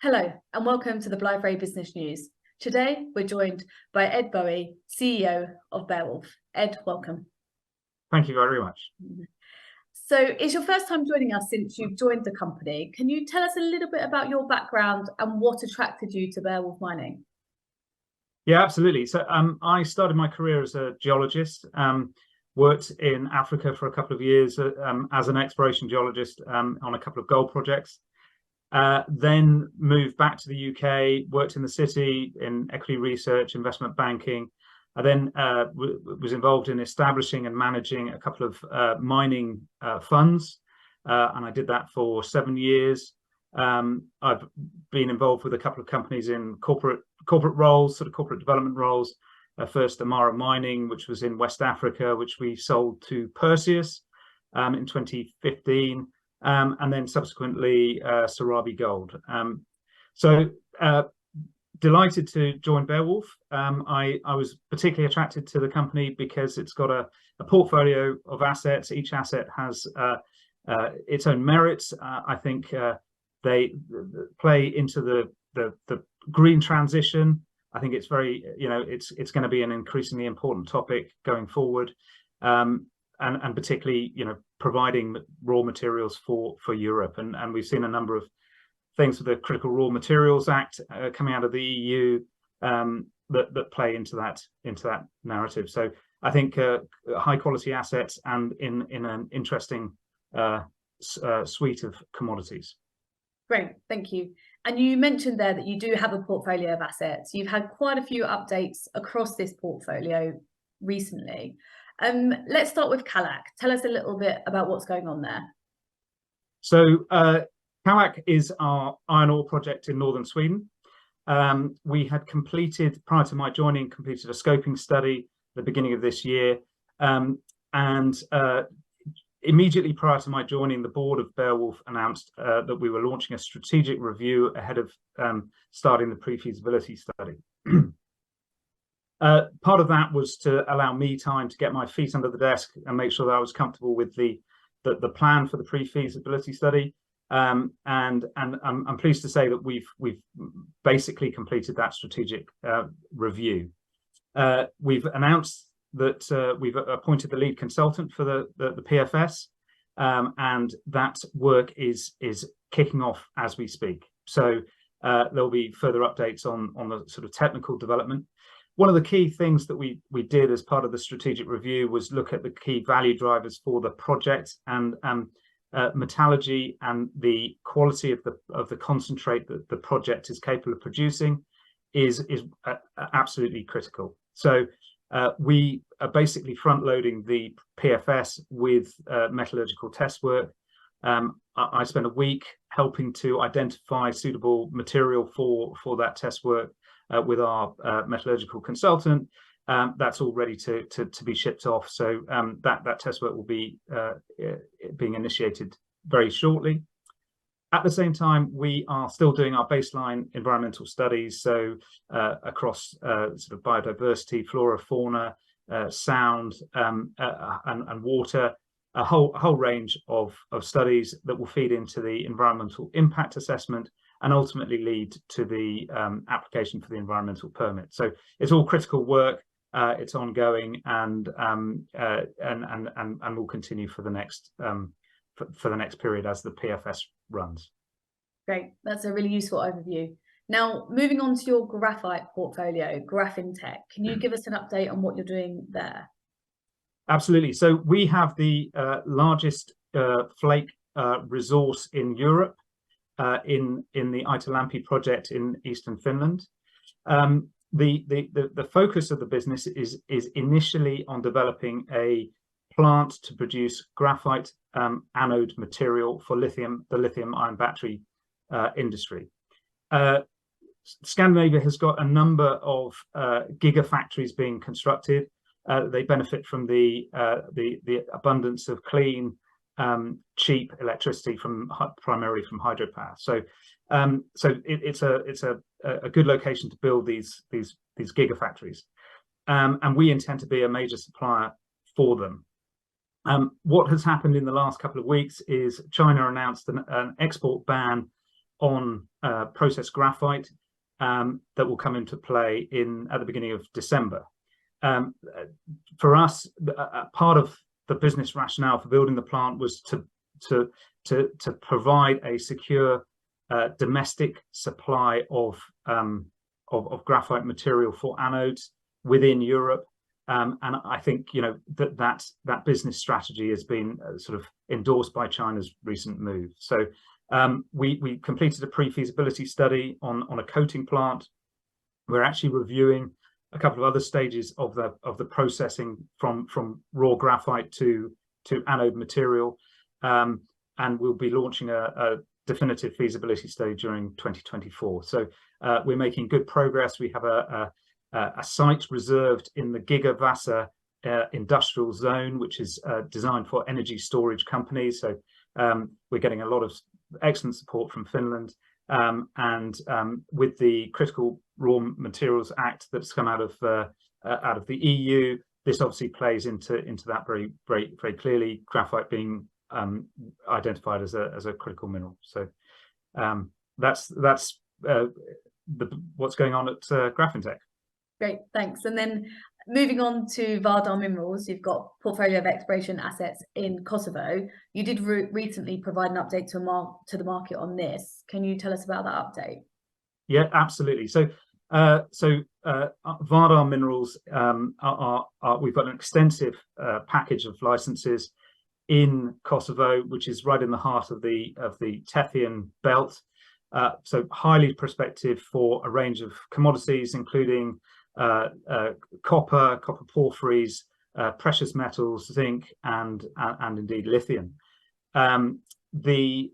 Hello and welcome to the Blythe Ray Business News. Today we're joined by Ed Bowie, CEO of Beowulf. Ed, welcome. Thank you very much. So it's your first time joining us since you've joined the company. Can you tell us a little bit about your background and what attracted you to Beowulf Mining? Yeah, absolutely. So I started my career as a geologist, worked in Africa for a couple of years as an exploration geologist on a couple of gold projects. Then moved back to the UK, worked in the city in equity research, investment banking. I then was involved in establishing and managing a couple of mining funds, and I did that for 7 years. I've been involved with a couple of companies in corporate roles, sort of corporate development roles. First, Amara Mining, which was in West Africa, which we sold to Perseus in 2015. And then subsequently Sarabi Gold. Delighted to join Beowulf. I was particularly attracted to the company because it's got a portfolio of assets. Each asset has its own merits. I think they play into the green transition. I think it's very, it's going to be an increasingly important topic going forward. And particularly, providing raw materials for Europe, and we've seen a number of things with the Critical Raw Materials Act coming out of the EU that play into that narrative. So I think high quality assets and in an interesting suite of commodities. Great, thank you. And you mentioned there that you do have a portfolio of assets. You've had quite a few updates across this portfolio recently. Let's start with Kallak. Tell us a little bit about what's going on there. So Kallak is our iron ore project in northern Sweden. We had completed, prior to my joining, a scoping study at the beginning of this year. Immediately prior to my joining, the board of Beowulf announced that we were launching a strategic review ahead of starting the pre-feasibility study. Part of that was to allow me time to get my feet under the desk and make sure that I was comfortable with the plan for the pre-feasibility study. And I'm pleased to say that we've basically completed that strategic review. We've announced that we've appointed the lead consultant for the PFS, and that work is kicking off as we speak. So there'll be further updates on the sort of technical development. One of the key things that we did as part of the strategic review was look at the key value drivers for the project, and metallurgy and the quality of the concentrate that the project is capable of producing is absolutely critical. So we are basically front loading the PFS with metallurgical test work. I spent a week helping to identify suitable material for that test work with our metallurgical consultant. That's all ready to be shipped off. So that test work will be being initiated very shortly. At the same time, we are still doing our baseline environmental studies, so across sort of biodiversity, flora, fauna, sound, and water, a whole range of studies that will feed into the environmental impact assessment and ultimately lead to the application for the environmental permit. So it's all critical work. It's ongoing, and will continue for the next period as the PFS runs. Great, that's a really useful overview. Now, moving on to your graphite portfolio, Graphing Tech, can you give us an update on what you're doing there? Absolutely. So we have the largest flake resource in Europe, in the Aitolampi project in eastern Finland. The focus of the business is initially on developing a plant to produce graphite anode material for the lithium-ion battery industry. Scandinavia has got a number of gigafactories being constructed. They benefit from the abundance of clean, cheap electricity primarily from hydropower. So it's a good location to build these gigafactories, and we intend to be a major supplier for them. What has happened in the last couple of weeks is China announced an export ban on processed graphite that will come into play at the beginning of December. For us, part of the business rationale for building the plant was to provide a secure domestic supply of graphite material for anodes within Europe. And I think, you know, that business strategy has been sort of endorsed by China's recent move. So we completed a pre-feasibility study on a coating plant. We're actually reviewing a couple of other stages of the processing from raw graphite to anode material, and we'll be launching a definitive feasibility study during 2024. So we're making good progress. We have a site reserved in the Gigawasser industrial zone, which is designed for energy storage companies. So we're getting a lot of excellent support from Finland, and with the Critical Raw Materials Act that's come out of the EU, this obviously plays into that very clearly, graphite being identified as a critical mineral. So that's what's going on at Graphintech. Great, thanks. And then moving on to Vardar Minerals, you've got portfolio of exploration assets in Kosovo. You did recently provide an update to the market on this. Can you tell us about that update? Yeah, absolutely. So Vardar Minerals we've got an extensive package of licenses in Kosovo, which is right in the heart of the Tethyan belt. So highly prospective for a range of commodities, including copper porphyries, precious metals, zinc, and indeed lithium. The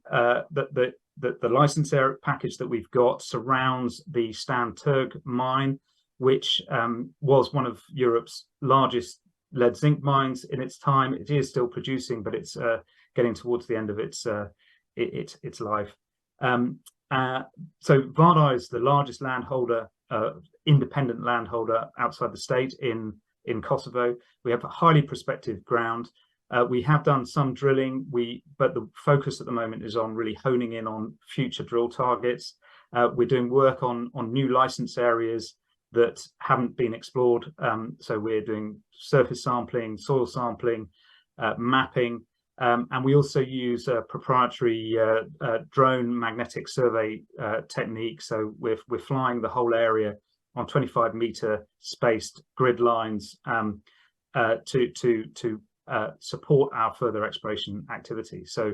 license area package that we've got surrounds the Stan Terg mine, which was one of Europe's largest lead zinc mines in its time. It is still producing, but it's getting towards the end of its life. So Vardar is the largest landholder, independent landholder outside the state in Kosovo. We have a highly prospective ground. We have done some drilling, but the focus at the moment is on really honing in on future drill targets. We're doing work on new license areas that haven't been explored. So we're doing surface sampling, soil sampling, mapping, and we also use a proprietary drone magnetic survey technique. So we're flying the whole area on 25-meter spaced grid lines to support our further exploration activity. So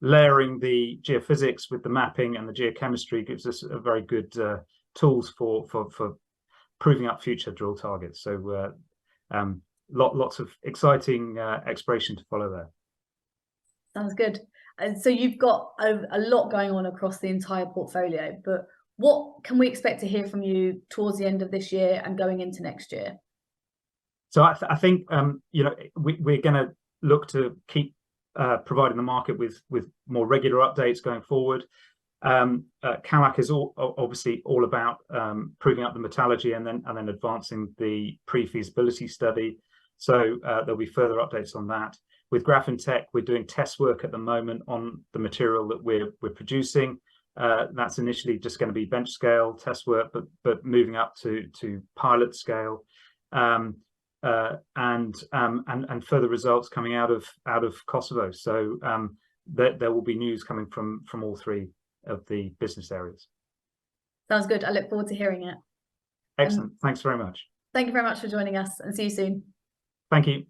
layering the geophysics with the mapping and the geochemistry gives us a very good tools for proving up future drill targets. So lots of exciting exploration to follow there. Sounds good. And so you've got a lot going on across the entire portfolio, but what can we expect to hear from you towards the end of this year and going into next year? So I think you know, we're going to look to keep providing the market with more regular updates going forward. Kallak is obviously all about proving up the metallurgy and then advancing the pre-feasibility study. So there'll be further updates on that. With Graphintech, we're doing test work at the moment on the material that we're producing. That's initially just going to be bench scale test work, but moving up to pilot scale, and further results coming out of Kosovo. So there will be news coming from all three of the business areas. Sounds good. I look forward to hearing it. Excellent. Thanks very much. Thank you very much for joining us, and see you soon. Thank you.